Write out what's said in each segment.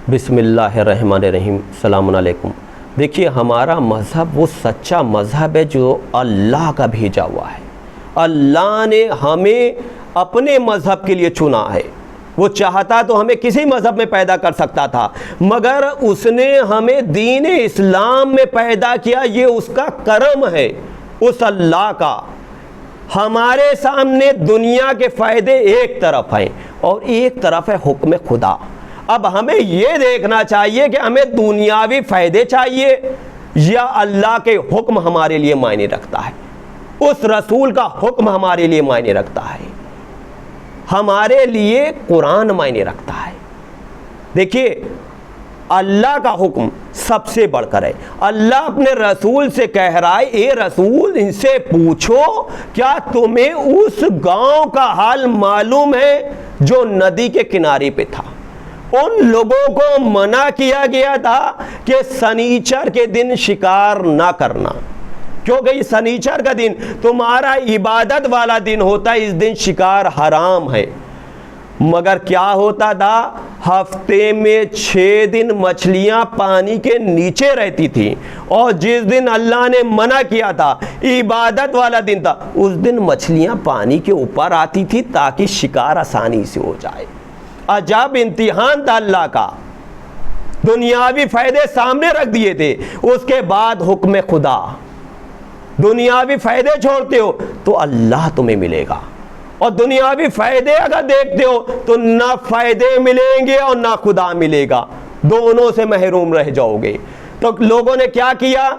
بسم اللہ الرحمن الرحیم۔ السلام علیکم۔ دیکھیے، ہمارا مذہب وہ سچا مذہب ہے جو اللہ کا بھیجا ہوا ہے۔ اللہ نے ہمیں اپنے مذہب کے لیے چنا ہے۔ وہ چاہتا تو ہمیں کسی مذہب میں پیدا کر سکتا تھا، مگر اس نے ہمیں دین اسلام میں پیدا کیا۔ یہ اس کا کرم ہے، اس اللہ کا۔ ہمارے سامنے دنیا کے فائدے ایک طرف ہیں اور ایک طرف ہے حکم خدا۔ اب ہمیں یہ دیکھنا چاہیے کہ ہمیں دنیاوی فائدے چاہیے یا اللہ کے حکم ہمارے لیے معنی رکھتا ہے، اس رسول کا حکم ہمارے لیے معنی رکھتا ہے، ہمارے لیے قرآن معنی رکھتا ہے۔ دیکھیے، اللہ کا حکم سب سے بڑھ کر ہے۔ اللہ اپنے رسول سے کہہ رہا ہے، اے رسول، ان سے پوچھو کیا تمہیں اس گاؤں کا حال معلوم ہے جو ندی کے کنارے پہ تھا؟ ان لوگوں کو منع کیا گیا تھا کہ سنیچر کے دن شکار نہ کرنا، کیونکہ یہ سنیچر کا دن تمہارا عبادت والا دن ہوتا ہے، اس دن شکار حرام ہے۔ مگر کیا ہوتا تھا؟ ہفتے میں 6 دن مچھلیاں پانی کے نیچے رہتی تھیں، اور جس دن اللہ نے منع کیا تھا، عبادت والا دن تھا، اس دن مچھلیاں پانی کے اوپر آتی تھی تاکہ شکار آسانی سے ہو جائے۔ عجب امتحان تھا اللہ کا۔ دنیاوی فائدے سامنے رکھ دیے تھے، اس کے بعد حکم خدا۔ دنیاوی فائدے چھوڑتے ہو تو اللہ تمہیں ملے گا، اور دنیاوی فائدے اگر دیکھتے ہو تو نہ فائدے ملیں گے اور نہ خدا ملے گا، دونوں سے محروم رہ جاؤ گے۔ تو لوگوں نے کیا کیا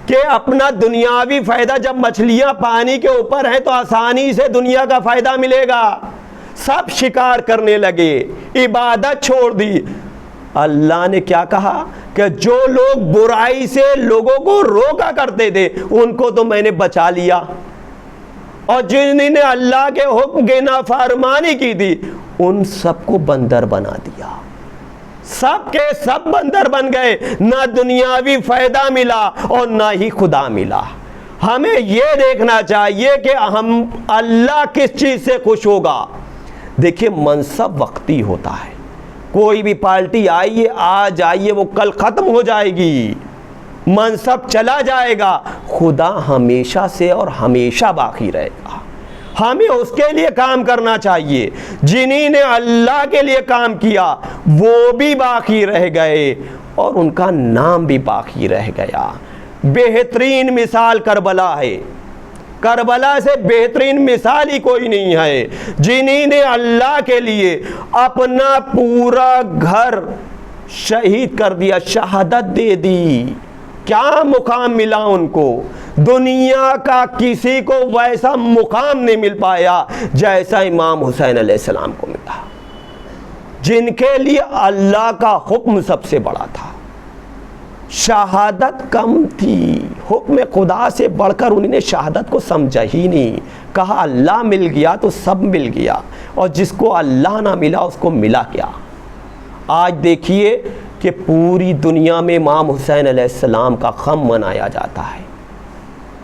کہ اپنا دنیاوی فائدہ، جب مچھلیاں پانی کے اوپر ہیں تو آسانی سے دنیا کا فائدہ ملے گا، سب شکار کرنے لگے، عبادت چھوڑ دی۔ اللہ نے کیا کہا کہ جو لوگ برائی سے لوگوں کو روکا کرتے تھے ان کو تو میں نے بچا لیا، اور جن نے اللہ کے حکم کی نافرمانی کی تھی ان سب کو بندر بنا دیا۔ سب کے سب بندر بن گئے، نہ دنیاوی فائدہ ملا اور نہ ہی خدا ملا۔ ہمیں یہ دیکھنا چاہیے کہ ہم اللہ کس چیز سے خوش ہوگا۔ دیکھیے، منصب وقتی ہوتا ہے، کوئی بھی پارٹی آئیے آج آئیے وہ کل ختم ہو جائے گی، منصب چلا جائے گا، خدا ہمیشہ سے اور ہمیشہ باقی رہے گا۔ ہمیں اس کے لیے کام کرنا چاہیے۔ جنہوں نے اللہ کے لیے کام کیا وہ بھی باقی رہ گئے اور ان کا نام بھی باقی رہ گیا۔ بہترین مثال کربلا ہے، کربلا سے بہترین مثال ہی کوئی نہیں ہے۔ جنہوں نے اللہ کے لیے اپنا پورا گھر شہید کر دیا، شہادت دے دی، کیا مقام ملا ان کو؟ دنیا کا کسی کو ویسا مقام نہیں مل پایا جیسا امام حسین علیہ السلام کو ملا، جن کے لیے اللہ کا حکم سب سے بڑا تھا، شہادت کم تھی، حکم خدا سے بڑھ کر انہوں نے شہادت کو سمجھا ہی نہیں۔ کہا اللہ مل گیا تو سب مل گیا، اور جس کو اللہ نہ ملا اس کو ملا کیا؟ آج دیکھیے کہ پوری دنیا میں امام حسین علیہ السلام کا غم منایا جاتا ہے۔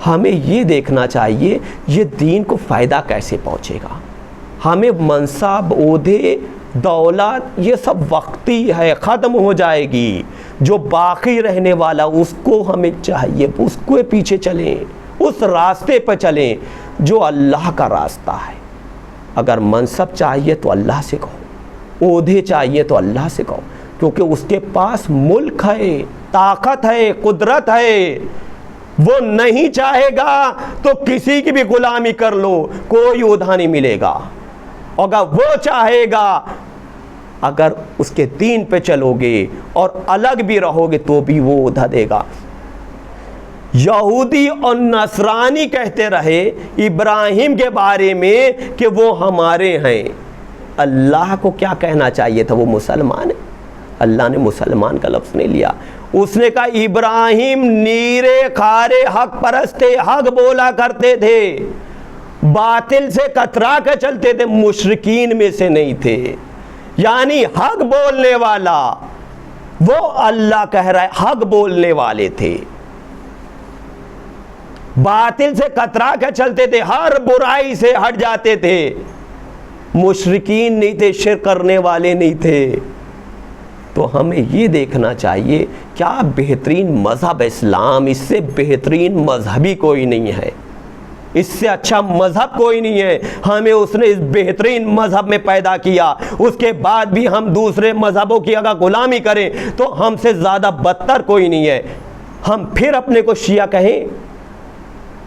ہمیں یہ دیکھنا چاہیے یہ دین کو فائدہ کیسے پہنچے گا۔ ہمیں منصب، عہدے، دولت یہ سب وقتی ہے، ختم ہو جائے گی۔ جو باقی رہنے والا اس کو ہمیں چاہیے اس کو پیچھے چلیں، اس راستے پہ چلیں جو اللہ کا راستہ ہے۔ اگر منصب چاہیے تو اللہ سے کہو، عہدے چاہیے تو اللہ سے کہو، کیونکہ اس کے پاس ملک ہے، طاقت ہے، قدرت ہے۔ وہ نہیں چاہے گا تو کسی کی بھی غلامی کر لو، کوئی عہدہ نہیں ملے گا۔ اگر وہ چاہے گا، اگر اس کے دین پہ چلو گے اور الگ بھی رہو گے تو بھی وہ عہدہ دے گا۔ یہودی اور نصرانی کہتے رہے ابراہیم کے بارے میں کہ وہ ہمارے ہیں، اللہ کو کیا کہنا چاہیے تھا؟ وہ مسلمان ہے۔ اللہ نے مسلمان کا لفظ نہیں لیا، اس نے کہا ابراہیم نیرے کھارے حق پرست، حق بولا کرتے تھے، باطل سے کترا کے چلتے تھے، مشرکین میں سے نہیں تھے۔ یعنی حق بولنے والا، وہ اللہ کہہ رہا ہے حق بولنے والے تھے، باطل سے کترا کے چلتے تھے، ہر برائی سے ہٹ جاتے تھے، مشرکین نہیں تھے، شرک کرنے والے نہیں تھے۔ تو تو ہمیں یہ دیکھنا چاہیے کیا بہترین مذہب اسلام، اس سے بہترین مذہبی کوئی نہیں ہے، اس سے اچھا مذہب کوئی نہیں ہے۔ ہمیں اس نے اس بہترین مذہب میں پیدا کیا، اس کے بعد بھی ہم دوسرے مذہبوں کی اگر غلامی کریں تو ہم سے زیادہ بدتر کوئی نہیں ہے۔ ہم پھر اپنے کو شیعہ کہیں،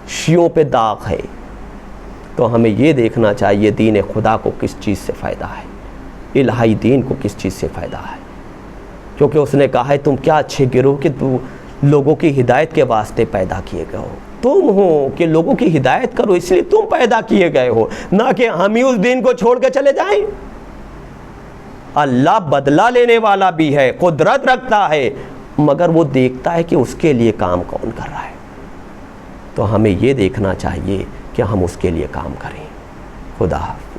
شیعوں پہ داغ ہے۔ تو ہمیں یہ دیکھنا چاہیے دین خدا کو کس چیز سے فائدہ ہے، الہی دین کو کس چیز سے فائدہ ہے، کیونکہ اس نے کہا ہے تم کیا اچھے گروہ کہ لوگوں کی ہدایت کے واسطے پیدا کیے گئے ہو، تم ہو کہ لوگوں کی ہدایت کرو، اس لیے تم پیدا کیے گئے ہو، نہ کہ ہم ہی اس دین کو چھوڑ کے چلے جائیں۔ اللہ بدلہ لینے والا بھی ہے، قدرت رکھتا ہے، مگر وہ دیکھتا ہے کہ اس کے لیے کام کون کر رہا ہے۔ تو ہمیں یہ دیکھنا چاہیے کہ ہم اس کے لیے کام کریں۔ خدا حافظ۔